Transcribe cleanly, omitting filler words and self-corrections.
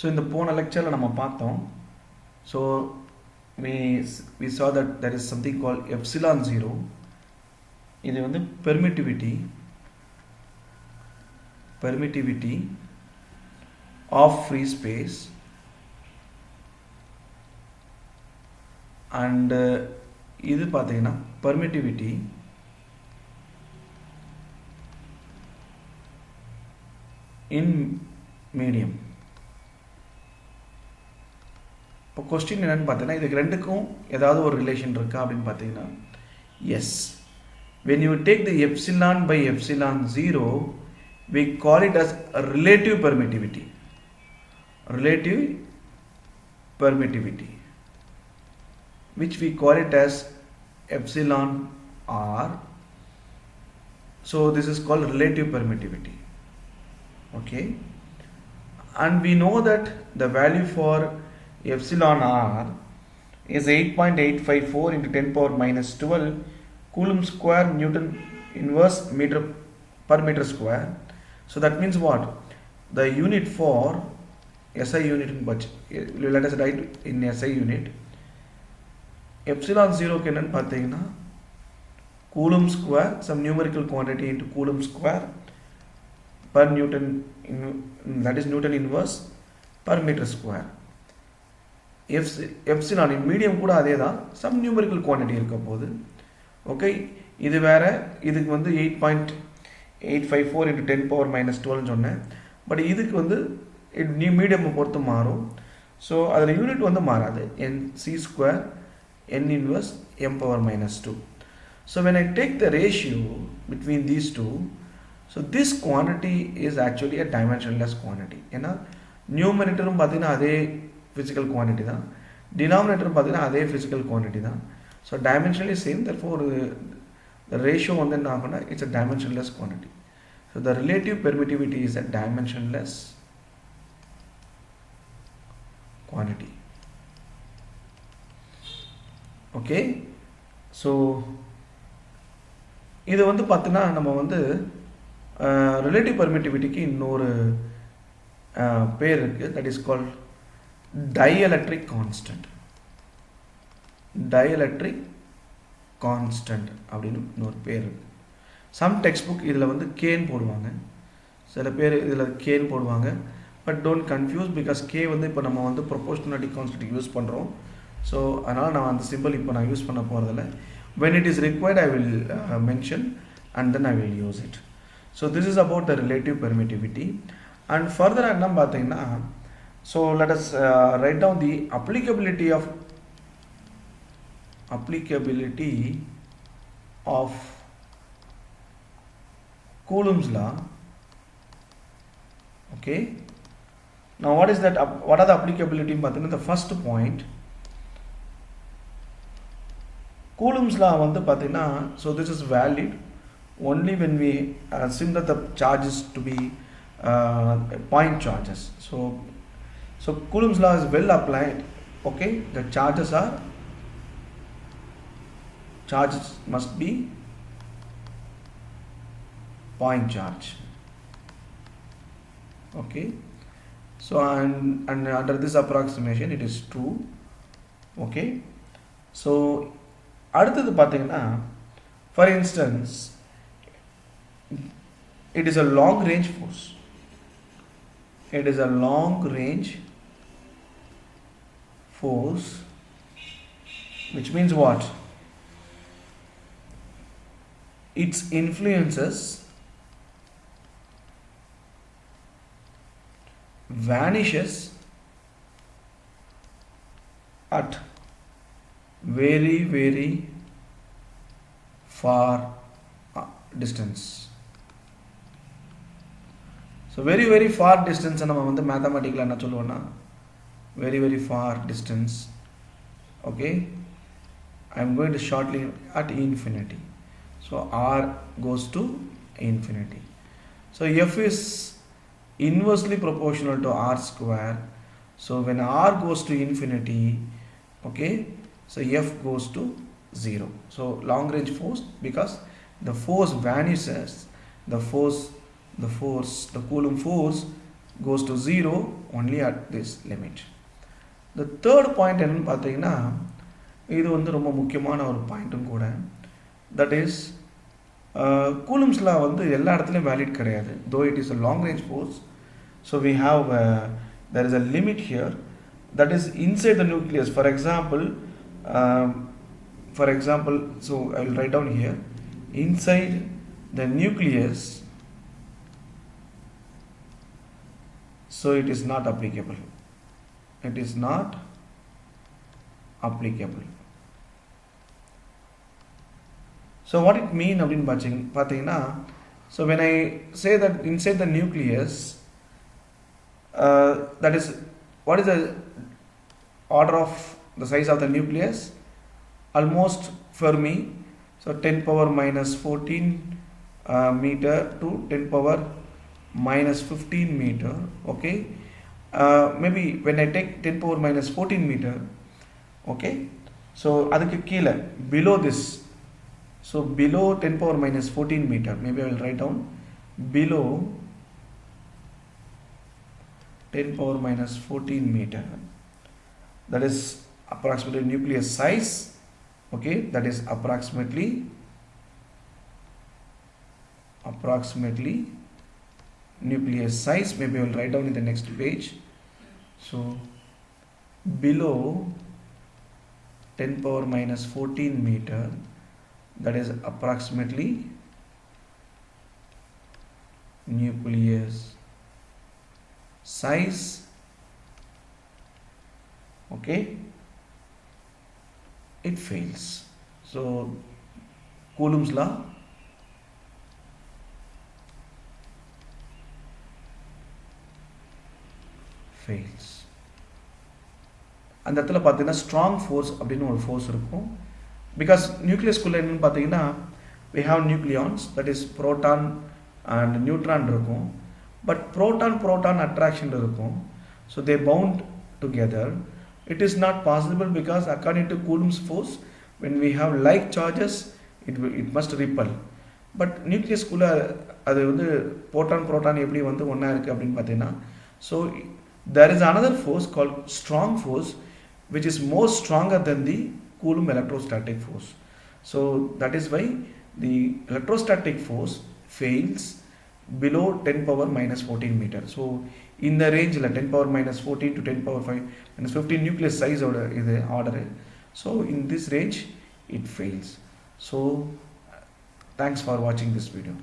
So இந்த போன லெக்சரில் நம்ம பார்த்தோம். So we saw that there is something called epsilon 0. இது வந்து permittivity of free space, and இது பார்த்தீங்கன்னா permittivity in medium. இப்போ கொஸ்டின் என்னன்னு பார்த்தீங்கன்னா இதுக்கு ரெண்டுக்கும் ஏதாவது ஒரு ரிலேஷன் இருக்கா அப்படின்னு பார்த்தீங்கன்னா S. when you take the epsilon by epsilon 0, we call it as a relative permittivity. Which we call it as epsilon r. So this is called relative permittivity. Okay, and we know that the value for epsilon r is 8.854 into 10 power minus 12 Coulomb square Newton inverse meter per meter square. So that means what? The unit for SI unit, but let us write in SI unit. Epsilon 0 can pathina Coulomb square, some numerical quantity into Coulomb square per Newton, that is Newton inverse per meter square. Epsilon in medium கூட அதே தான், some numerical quantity இருக்க போகுது. Okay, இது வேற, இதுக்கு வந்து 8.854 into 10 power minus 12 சொன்னேன். பட் இதுக்கு வந்து மீடியம் பொறுத்து மாறும். ஸோ அதில் யூனிட் வந்து மாறாது, nc square n inverse m power minus 2. So when I take the ratio between these two, so this quantity is actually a dimensionless quantity. ஏன்னா நியூமரேட்டரும் பார்த்தீங்கன்னா அதே physical quantity தான், denominator பார்த்தீங்கன்னா அதே physical quantity தான். So dimensionally same, therefore the ratio வந்து என்ன ஆகும்னா it's a dimensionless quantity. So the relative permittivity is a dimensionless quantity. Okay, so இது வந்து பார்த்தீங்கன்னா நம்ம வந்து relative permittivityக்கு இன்னொரு பேர் இருக்கு, that is called dielectric constant. Dielectric constant அப்படின்னு இன்னொரு பேர் இருக்கு. சம் டெக்ஸ்ட் புக் இதில் வந்து கேன் போடுவாங்க, சில பேர் இதில் கேன் போடுவாங்க. But don't confuse, because K வந்து இப்போ நம்ம வந்து ப்ரொபோர்ஷனாலிட்டி கான்ஸ்டன்ட் யூஸ் பண்ணுறோம். ஸோ அதனால் நான் அந்த சிம்பிள் இப்போ நான் யூஸ் பண்ண போகிறதில்ல. when it is required I will mention and then I will use it. So this is about the relative permittivity. And further என்ன பார்த்தீங்கன்னா, so let us write down the applicability of Coulomb's law. Okay, now what is that? What are the applicability? The first point, Coulomb's law வந்து பார்த்தீங்கன்னா, so this is valid only when we assume that the charges to be point charges. So Coulomb's law is well applied. Okay, the charges must be point charge. Okay, so and under this approximation it is true. Okay, so அடுத்தது பார்த்தீங்கன்னா, for instance it is a long range force. It is a long range force, which means what? Its influences vanishes at very very far distance. So very very far distance நம்ம வந்து மேத்தமேட்டிக்கல என்ன சொல்லுவோம்னா very very far distance. Okay, I am going to shortly at infinity. So r goes to infinity. So f is inversely proportional to r square. So when r goes to infinity, okay, so f goes to 0. So long range force, because the force vanishes, the Coulomb force goes to 0 only at this limit. The third point என்னன்னு பார்த்தீங்கன்னா இது வந்து ரொம்ப முக்கியமான ஒரு பாயிண்ட்டும் கூட, that is Coulomb's law வந்து எல்லா இடத்துலையும் வேலிட் கிடையாது, though it is a long range force. So we have there is a limit here, that is inside the nucleus. For example, so I will write down here, inside the nucleus, so it is not applicable. It is not applicable. So what it mean அப்படின்னு பார்த்தீங்கன்னா, so when I say that inside the nucleus, that is, what is the order of the size of the nucleus? Almost Fermi, so 10 power minus 14 meter to 10 power minus 15 meter. Okay, maybe when I take 10 power minus 14 meter, okay, so adukku keela below this, so below 10 power minus 14 meter, maybe I will write down below 10 power minus 14 meter, that is approximately nucleus size. Okay, that is approximately nucleus size. Maybe I will write down in the next page. So below 10 power minus 14 meter, that is approximately nucleus size. Okay, it fails. So Coulomb's law fails. அந்த இடத்துல பார்த்தீங்கன்னா strong force அப்படின்னு ஒரு force இருக்கும், because நியூக்ளியஸ்குள்ளே என்னென்னு பார்த்தீங்கன்னா we have nucleons, that is proton and neutron இருக்கும், but proton attraction இருக்கும், so they bound together. It is not possible because according to Coulomb's force, when we have like charges, it must repel. But nucleusக்குள்ள அது வந்து proton எப்படி வந்து ஒன்றா இருக்குது அப்படின்னு பார்த்தீங்கன்னா, so there is another force called strong force, which is more stronger than the Coulomb electrostatic force. So that is why the electrostatic force fails below 10 power minus 14 meter. So in the range 10 power minus 14 to 10 power 5 minus 15 nucleus size இது order. So in this range it fails. So thanks for watching this video.